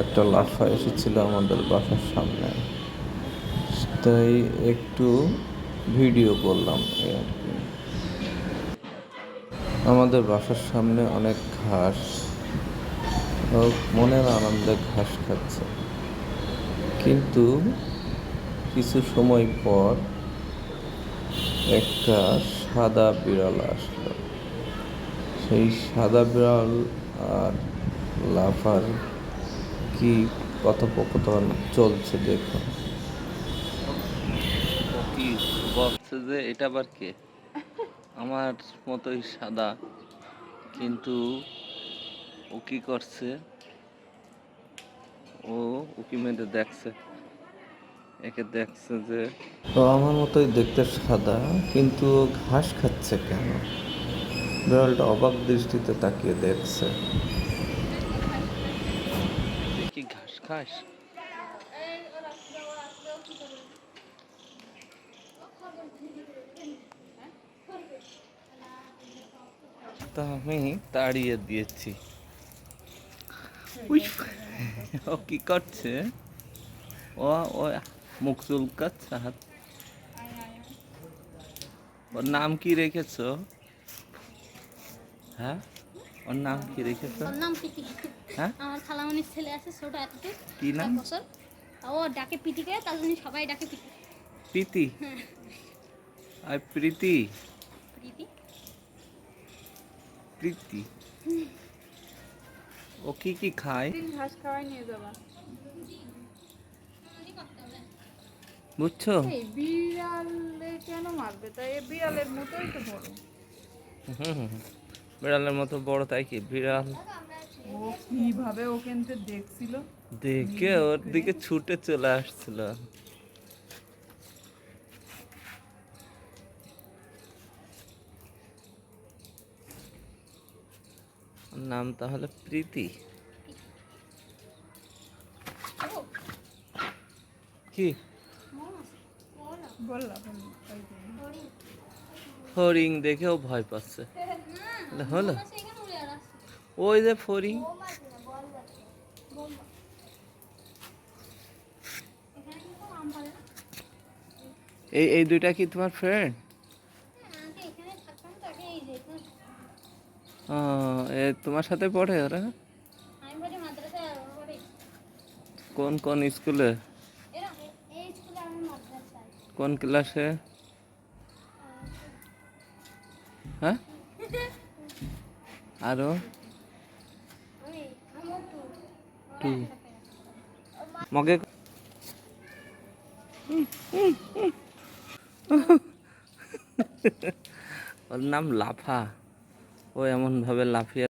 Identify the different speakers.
Speaker 1: একটা লাফা এসেছিল আমাদের বাসার সামনে, তাই একটু ভিডিও করলাম এই আর কি। আমাদের বাসার সামনে অনেক ঘাস, ও মনের আনন্দে ঘাস খাচ্ছে, কিন্তু কিছু সময় পর একটা সাদা বিড়াল আসলো। সেই সাদা বিড়াল আর লাফার কি কথোপকথন চলছে দেখুন। ও কি বলছে যে এটা আবার কে? আমার মতোই সাদা, কিন্তু ও কি করছে? ও উকি মেরে দেখছে, একে দেখছে যে ও আমার মতোই দেখতে সাদা, কিন্তু ও ঘাস খাচ্ছে কেন? বিড়ালটা অবাক দৃষ্টিতে তাকিয়ে দেখছে। তুই কি ঘাস খাস? তা আমি তাড়িয়ে দিয়েছি। উই, ও কি করছে? ও ও মুখ চুলকাচ্ছে হাত। ওর নাম কি রেখেছো? হ্যাঁ, ওর নাম কি রেখেছো?
Speaker 2: ওর নাম পিটি।
Speaker 1: হ্যাঁ,
Speaker 2: আমার খালামণির ছেলে আছে ছোট এতটুক,
Speaker 1: কি নাম?
Speaker 2: 1 বছর। ও ডাকে পিটিকে, তার জন্য সবাই ডাকে পিটি।
Speaker 1: প্রীতি।
Speaker 2: হ্যাঁ,
Speaker 1: আর প্রীতি,
Speaker 2: প্রীতি।
Speaker 1: প্রীতি ও কি কি খায়?
Speaker 3: ঘাস খাওয়াই নিয়ে যাবা।
Speaker 1: বুঝছো?
Speaker 3: এই বিড়ালে কেন মারবে? তাই এ বিড়ালের মতোই তো বড়।
Speaker 1: হুম, বিড়ালের মতো বড়, তাই কি বিড়াল
Speaker 3: ও কিভাবে ওখানতে দেখছিল,
Speaker 1: দেখে
Speaker 3: মিলিট
Speaker 1: ওর
Speaker 3: করে।
Speaker 1: দিকে ছুটে চলে আসছিল। ওর নাম তাহলে প্রীতি। কি
Speaker 3: বললাম
Speaker 1: ফড়িং দেখেও ভয় পাচ্ছে। হলো ওই যে ফড়িং। এই এই দুইটা কি তোমার ফ্রেন্ড? তোমার সাথে পড়ে ওরা?
Speaker 2: আমি পড়ি মাদ্রাসায়, আর ও পড়ে
Speaker 1: কোন কোন স্কুলে?
Speaker 2: এরা এই স্কুলে, আমি মাদ্রাসায়।
Speaker 1: কোন ক্লাসে? হ্যাঁ, আরো
Speaker 2: ওই আমার
Speaker 1: টু মগে ওর নাম লাফা। ও এমন ভাবে লাফিয়ে